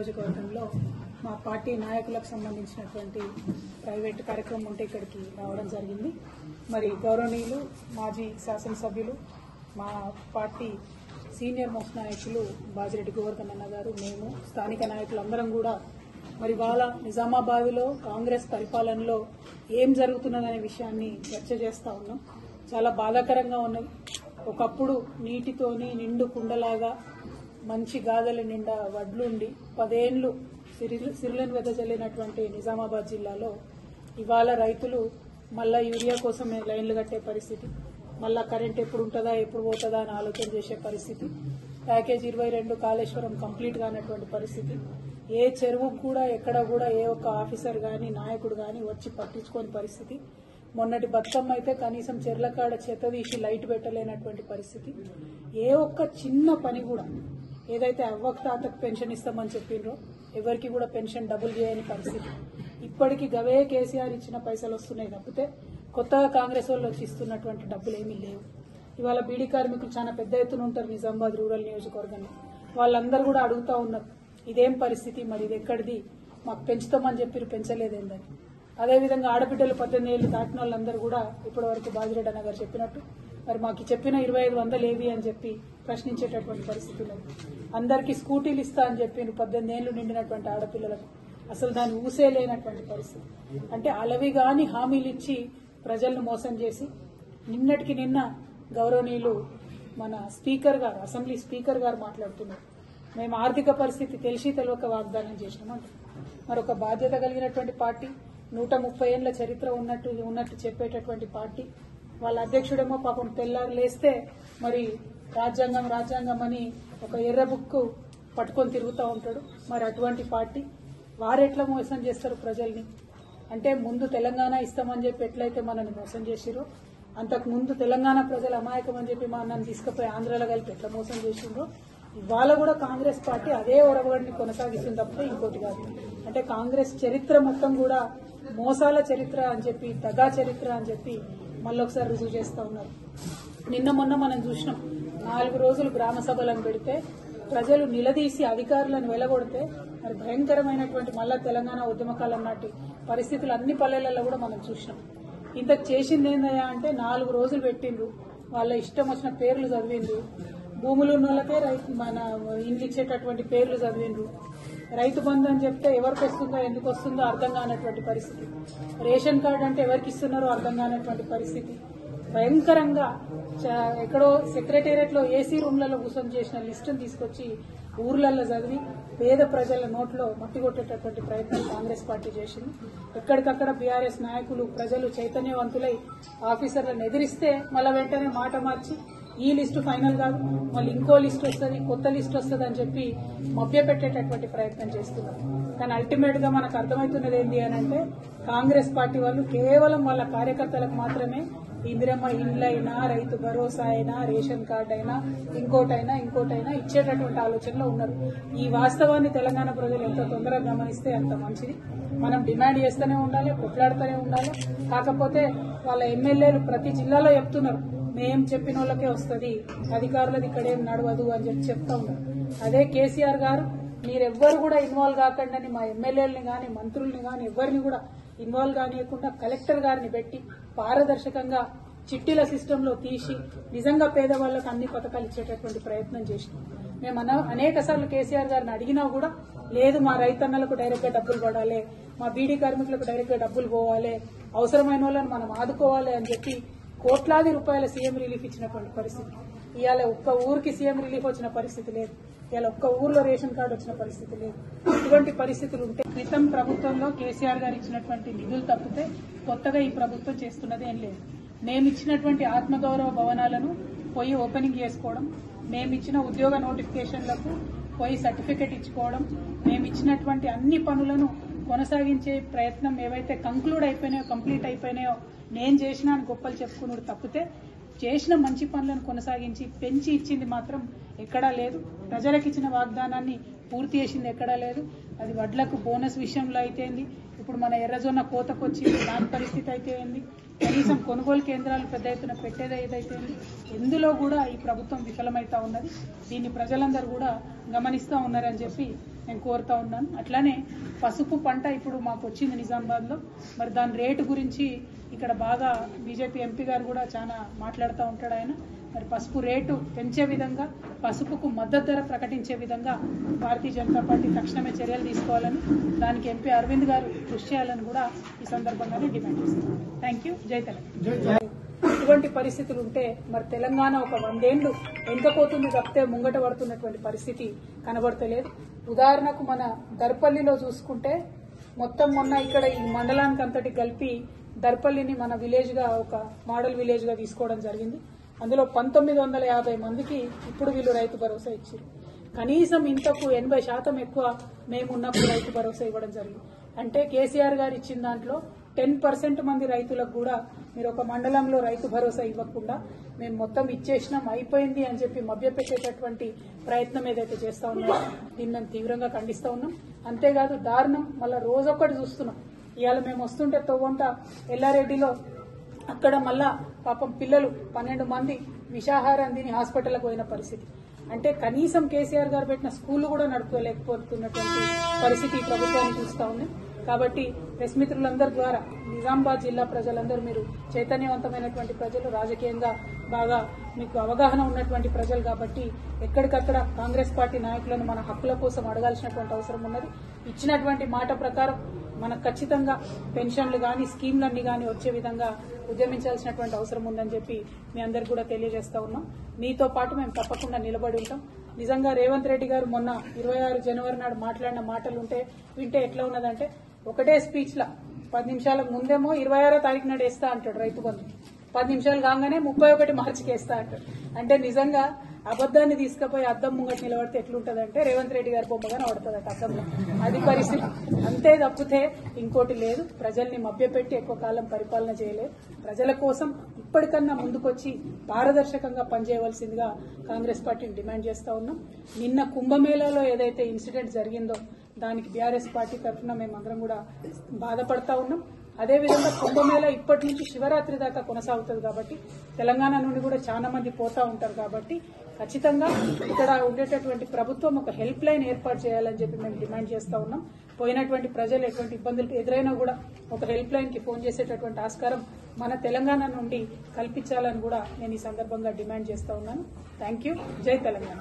నియోజకవర్గంలో మా పార్టీ నాయకులకు సంబంధించినటువంటి ప్రైవేట్ కార్యక్రమం ఉంటే ఇక్కడికి రావడం జరిగింది. మరి గౌరవనీయులు మాజీ శాసనసభ్యులు మా పార్టీ సీనియర్ మోస్ట్ నాయకులు బాజిరెడ్డి గోవర్ధన్ అన్న గారు, మేము స్థానిక నాయకులందరం కూడా మరి వాళ్ళ నిజామాబాద్లో కాంగ్రెస్ పరిపాలనలో ఏం జరుగుతున్నదనే విషయాన్ని చర్చ చేస్తూ ఉన్నాం. చాలా బాధాకరంగా ఉన్నది. ఒకప్పుడు నీటితోని నిండు కుండలాగా మంచి గాథల నిండా వడ్లుండి 10 ఏళ్లు సిరులను వెదజల్లినటువంటి నిజామాబాద్ జిల్లాలో ఇవాళ రైతులు మళ్ళా యూరియా కోసం లైన్లు కట్టే పరిస్థితి, మళ్ళా కరెంట్ ఎప్పుడు ఉంటుందా ఎప్పుడు పోతుందా అని ఆలోచన చేసే పరిస్థితి, ప్యాకేజ్ 22 కాళేశ్వరం కంప్లీట్ కానటువంటి పరిస్థితి, ఏ చెరువుకు కూడా ఎక్కడ కూడా ఏ ఒక్క ఆఫీసర్ గాని నాయకుడు గాని వచ్చి పట్టించుకోని పరిస్థితి. మొన్నటి బతుకమ్మ అయితే కనీసం చెర్లకాడ చెత్త తీసి లైట్ పెట్టలేనటువంటి పరిస్థితి. ఏ ఒక్క చిన్న పని కూడా ఏదైతే అవ్వకు తాతకు పెన్షన్ ఇస్తామని చెప్పిండ్రో ఎవరికి కూడా పెన్షన్ డబుల్ చేయని పరిస్థితి. ఇప్పటికీ గవే కేసీఆర్ ఇచ్చిన పైసలు వస్తున్నాయి తప్పితే కొత్తగా కాంగ్రెస్ వాళ్ళు వచ్చి ఇస్తున్నటువంటి డబ్బులు ఏమీ లేవు. ఇవాళ బీడీ కార్మికులు చాలా పెద్ద ఎత్తున ఉంటారు నిజామాబాద్ రూరల్ నియోజకవర్గంలో. వాళ్ళందరూ కూడా అడుగుతా ఉన్నారు, ఇదేం పరిస్థితి, మరి ఇది ఎక్కడిది, మాకు పెంచుతామని చెప్పి పెంచలేదేందని. అదేవిధంగా ఆడబిడ్డలు 18 ఏళ్లు దాటిన వాళ్ళందరూ కూడా ఇప్పటివరకు బాజిరెడ్డి అన్న గారు చెప్పినట్టు మరి మాకు చెప్పిన 2500 ఏవి అని చెప్పి ప్రశ్నించేటటువంటి పరిస్థితి లేదు. అందరికీ స్కూటీలు ఇస్తా అని చెప్పి 18 ఏళ్లు నిండినటువంటి ఆడపిల్లలకు అసలు దాన్ని ఊసే లేనటువంటి పరిస్థితి. అంటే అలవి గాని హామీలు ఇచ్చి ప్రజలను మోసం చేసి నిన్నటికి నిన్న గౌరవనీయులు మన స్పీకర్ గారు, అసెంబ్లీ స్పీకర్ గారు మాట్లాడుతున్నారు, మేము ఆర్థిక పరిస్థితి తెలిసి తెలియక వాగ్దానం చేసినామంట. మరొక బాధ్యత కలిగినటువంటి పార్టీ, 130 ఏళ్ల చరిత్ర ఉన్నట్టు చెప్పేటటువంటి పార్టీ, వాళ్ళ అధ్యక్షుడేమో పాపం తెల్లారు లేస్తే మరి రాజ్యాంగం అని ఒక ఎర్ర బుక్ పట్టుకొని తిరుగుతూ ఉంటాడు. మరి అటువంటి పార్టీ వారెట్లా మోసం చేస్తారు ప్రజల్ని? అంటే ముందు తెలంగాణ ఇస్తామని చెప్పి ఎట్లయితే మనల్ని మోసం చేసిరో అంతకు ముందు తెలంగాణ ప్రజలు అమాయకం అని చెప్పి నన్ను తీసుకుపోయి ఆంధ్రాలో కలిపి ఎట్లా మోసం చేసిండ్రో ఇవాళ కూడా కాంగ్రెస్ పార్టీ అదే ఒరవడిని కొనసాగిస్తుంది తప్పితే ఇంకోటి కాదు. అంటే కాంగ్రెస్ చరిత్ర మొత్తం కూడా మోసాల చరిత్ర అని చెప్పి, దగా చరిత్ర అని చెప్పి మళ్ళొకసారి రుజువు చేస్తా ఉన్నారు. నిన్న మొన్న మనం చూసినాం, 4 రోజులు గ్రామ సభలను పెడితే ప్రజలు నిలదీసి అధికారులను వెలగొడితే మరి భయంకరమైనటువంటి మళ్ళా తెలంగాణ ఉద్యమకాలం నాటి పరిస్థితులు అన్ని పల్లెలలో కూడా మనం చూసినాం. ఇంతకు చేసింది ఏందయ్యా అంటే 4 రోజులు పెట్టిండ్రు, వాళ్ళ ఇష్టం వచ్చిన పేర్లు చదివిండ్రు, భూములు ఉన్న వాళ్ళకే మన ఇండ్లు ఇచ్చేటటువంటి పేర్లు చదివిండ్రు, రైతు బంధు అని చెప్తే ఎవరికి వస్తుందో ఎందుకు వస్తుందో అర్థం కానటువంటి పరిస్థితి, రేషన్ కార్డు అంటే ఎవరికి ఇస్తున్నారో అర్థం కానటువంటి పరిస్థితి. భయంకరంగా ఎక్కడో సెక్రటేరియట్ లో ఏసీ రూమ్లలో కూర్చొని చేసిన లిస్టును తీసుకొచ్చి ఊర్లలో చదివి పేద ప్రజల నోట్లో మట్టి కొట్టేటటువంటి ప్రయత్నం కాంగ్రెస్ పార్టీ చేసింది. ఎక్కడికక్కడ బీఆర్ఎస్ నాయకులు ప్రజలు చైతన్యవంతులై ఆఫీసర్లను ఎదిరిస్తే మళ్ళా వెంటనే మాట మార్చి ఈ లిస్టు ఫైనల్ కాదు, మళ్ళీ ఇంకో లిస్టు వస్తుంది, కొత్త లిస్టు వస్తుంది అని చెప్పి మభ్యపెట్టేటటువంటి ప్రయత్నం చేస్తున్నారు. కానీ అల్టిమేట్ గా మనకు అర్థమవుతున్నది ఏంటి అని అంటే కాంగ్రెస్ పార్టీ వాళ్ళు కేవలం వాళ్ళ కార్యకర్తలకు మాత్రమే ఇందిరమ్మ ఇండ్లైనా, రైతు భరోసా అయినా, రేషన్ కార్డు అయినా, ఇంకోటైనా ఇచ్చేటటువంటి ఆలోచనలో ఉన్నారు. ఈ వాస్తవాన్ని తెలంగాణ ప్రజలు ఎంత తొందరగా గమనిస్తే అంత మంచిది. మనం డిమాండ్ చేస్తూనే ఉండాలి, కొట్లాడుతూనే ఉండాలి. కాకపోతే వాళ్ళ ఎమ్మెల్యేలు ప్రతి జిల్లాలో చెప్తున్నారు, మేం చెప్పిన వాళ్ళకే వస్తుంది, అధికారులది ఇక్కడేం నడవదు అని చెప్పి చెప్తా ఉన్నారు. అదే కేసీఆర్ గారు మీరెవ్వరు కూడా ఇన్వాల్వ్ కాకండి మా ఎమ్మెల్యేలని గాని మంత్రుల్ని గాని ఎవరిని కూడా ఇన్వాల్వ్ కానియకుండా కలెక్టర్ గారిని పెట్టి పారదర్శకంగా చిట్టీల సిస్టంలో తీసి నిజంగా పేదవాళ్లకు అన్ని పథకాలు ఇచ్చేటటువంటి ప్రయత్నం చేసినాం. మేము అనేక సార్లు కేసీఆర్ గారిని అడిగినా కూడా లేదు, మా రైతన్నలకు డైరెక్ట్ గా డబ్బులు పడాలి, మా బీడీ కార్మికులకు డైరెక్ట్ గా డబ్బులు పోవాలి, అవసరమైన వాళ్ళని మనం ఆదుకోవాలి అని చెప్పి కోట్లాది రూపాయల సీఎం రిలీఫ్ ఇచ్చినటువంటి పరిస్థితి. ఇవాళ ఒక్క ఊరికి సీఎం రిలీఫ్ వచ్చిన పరిస్థితి లేదు, ఇవాళ ఒక్క ఊర్లో రేషన్ కార్డు వచ్చిన పరిస్థితి లేదు. ఇటువంటి పరిస్థితులు ఉంటే క్రితం ప్రభుత్వంలో కేసీఆర్ గారు ఇచ్చినటువంటి నిధులు తప్పితే కొత్తగా ఈ ప్రభుత్వం చేస్తున్నది ఏం లేదు. మేమిచ్చినటువంటి ఆత్మగౌరవ భవనాలను పోయి ఓపెనింగ్ చేసుకోవడం, మేమిచ్చిన ఉద్యోగ నోటిఫికేషన్లకు పోయి సర్టిఫికెట్ ఇచ్చుకోవడం, మేమిచ్చినటువంటి అన్ని పనులను కొనసాగించే ప్రయత్నం ఏవైతే కంప్లీట్ అయిపోయినాయో నేను చేసినా అని గొప్పలు చెప్పుకున్నాడు తప్పితే చేసిన మంచి పనులను కొనసాగించి పెంచి ఇచ్చింది మాత్రం ఎక్కడా లేదు. ప్రజలకు ఇచ్చిన వాగ్దానాన్ని పూర్తి చేసింది ఎక్కడా లేదు. అది వడ్లకు బోనస్ విషయంలో అయితేంది, ఇప్పుడు మన ఎర్రజొన్న కోతకొచ్చి దాని పరిస్థితి అయితే ఏంది, కనీసం కొనుగోలు కేంద్రాలు పెద్ద ఎత్తున పెట్టేది ఏదైతే ఎందులో కూడా ఈ ప్రభుత్వం విఫలమైతా ఉన్నది. దీన్ని ప్రజలందరూ కూడా గమనిస్తూ ఉన్నారని చెప్పి నేను కోరుతా ఉన్నాను. అట్లానే పసుపు పంట ఇప్పుడు మాకు వచ్చింది నిజామాబాద్లో, మరి దాని రేటు గురించి ఇక్కడ బాగా బీజేపీ ఎంపీ గారు కూడా చాలా మాట్లాడుతూ ఉంటాడు ఆయన. మరి పసుపు రేటు పెంచే విధంగా, పసుపుకు మద్దతు ధర ప్రకటించే విధంగా భారతీయ జనతా పార్టీ తక్షణమే చర్యలు తీసుకోవాలని, దానికి ఎంపీ అరవింద్ గారు కృషి చేయాలని కూడా ఈ సందర్భంగానే డిమాండ్ చేస్తున్నాను. Thank you. జై తెలంగాణ. ఇటువంటి పరిస్థితులు ఉంటే మరి తెలంగాణ ఒక 100 ఏళ్లు ఎంకపోతుంది తప్పితే ముంగట పడుతున్నటువంటి పరిస్థితి కనబడతలేదు. ఉదాహరణకు మన దర్పల్లిలో చూసుకుంటే మొత్తం మొన్న ఇక్కడ ఈ మండలానికి అంతటి కలిపి దర్పల్లిని మన విలేజ్ గా ఒక మోడల్ విలేజ్ గా తీసుకోవడం జరిగింది. అందులో 1950 మందికి ఇప్పుడు వీళ్ళు రైతు భరోసా ఇచ్చారు. కనీసం ఇంతకు 80% ఎక్కువ మేము ఉన్నప్పుడు రైతు భరోసా ఇవ్వడం జరిగింది. అంటే కేసీఆర్ గారు ఇచ్చిన దాంట్లో 10% మంది రైతులకు కూడా మీరు ఒక మండలంలో రైతు భరోసా ఇవ్వకుండా మేము మొత్తం ఇచ్చేసినాం అయిపోయింది అని చెప్పి మభ్యపెట్టేటటువంటి ప్రయత్నం ఏదైతే చేస్తా ఉన్నామో దీన్ని మేము తీవ్రంగా ఖండిస్తా ఉన్నాం. అంతేకాదు దారుణం మళ్ళా రోజొక్కటి చూస్తున్నాం. ఇవాళ మేము వస్తుంటే తొవ్వంట ఎల్లారెడ్డిలో అక్కడ మళ్ళా పాపం పిల్లలు 12 మంది విషాహారం తిని హాస్పిటల్కి పోయిన పరిస్థితి. అంటే కనీసం కేసీఆర్ గారు పెట్టిన స్కూళ్లు కూడా నడుపుకోలేకపోతున్నటువంటి పరిస్థితి ఈ ప్రభుత్వాన్ని చూస్తా ఉంది. కాబట్టి ప్రెస్ మిత్రులందరి ద్వారా నిజామాబాద్ జిల్లా ప్రజలందరూ మీరు చైతన్యవంతమైనటువంటి ప్రజలు, రాజకీయంగా బాగా మీకు అవగాహన ఉన్నటువంటి ప్రజలు కాబట్టి ఎక్కడికక్కడ కాంగ్రెస్ పార్టీ నాయకులను మన హక్కుల కోసం అడగాల్సినటువంటి అవసరం ఉన్నది. ఇచ్చినటువంటి మాట ప్రకారం మనకు ఖచ్చితంగా పెన్షన్లు కానీ స్కీమ్లన్నీ కానీ వచ్చే విధంగా ఉద్యమించాల్సినటువంటి అవసరం ఉందని చెప్పి మీ అందరికి కూడా తెలియజేస్తా ఉన్నాం. మీతో పాటు మేము తప్పకుండా నిలబడి ఉంటాం. నిజంగా రేవంత్ రెడ్డి గారు మొన్న 26 జనవరి నాడు మాట్లాడిన మాటలు వింటే ఎట్లా ఉన్నదంటే ఒకటే స్పీచ్ లా 10 నిమిషాలకు ముందేమో 26వ తారీఖు నాడు వేస్తా అంటాడు రైతు బంధు, 10 నిమిషాలు కాగానే 31 మార్చికి వేస్తా అంటాడు. అంటే నిజంగా అబద్దాన్ని తీసుకుపోయి అద్దం ముంగట నిలబడితే ఎట్లుంటదంటే రేవంత్ రెడ్డి గారి బొమ్మగానే పడుతుంది అద్దంలో. అది పరిస్థితి. అంతే తప్పితే ఇంకోటి లేదు. ప్రజల్ని మభ్యపెట్టి ఎక్కువ కాలం పరిపాలన చేయలేదు. ప్రజల కోసం ఇప్పటికన్నా ముందుకొచ్చి పారదర్శకంగా పనిచేయవలసిందిగా కాంగ్రెస్ పార్టీని డిమాండ్ చేస్తా ఉన్నాం. నిన్న కుంభమేళాలో ఏదైతే ఇన్సిడెంట్ జరిగిందో దానికి బీఆర్ఎస్ పార్టీ తరఫున మేమందరం కూడా బాధపడతా ఉన్నాం. అదేవిధంగా కుంభమేళా ఇప్పటి నుంచి శివరాత్రి దాకా కొనసాగుతుంది కాబట్టి తెలంగాణ నుండి కూడా చాలా మంది పోతా ఉంటారు కాబట్టి ఖచ్చితంగా ఇక్కడ ఉండేటటువంటి ప్రభుత్వం ఒక హెల్ప్ లైన్ ఏర్పాటు చేయాలని చెప్పి మేము డిమాండ్ చేస్తా ఉన్నాం. పోయినటువంటి ప్రజలు ఎటువంటి ఇబ్బందులు ఎదురైనా కూడా ఒక హెల్ప్ లైన్ కి ఫోన్ చేసేటటువంటి ఆస్కారం మన తెలంగాణ నుండి కల్పించాలని కూడా నేను ఈ సందర్భంగా డిమాండ్ చేస్తా ఉన్నాను. Thank you. జై తెలంగాణ.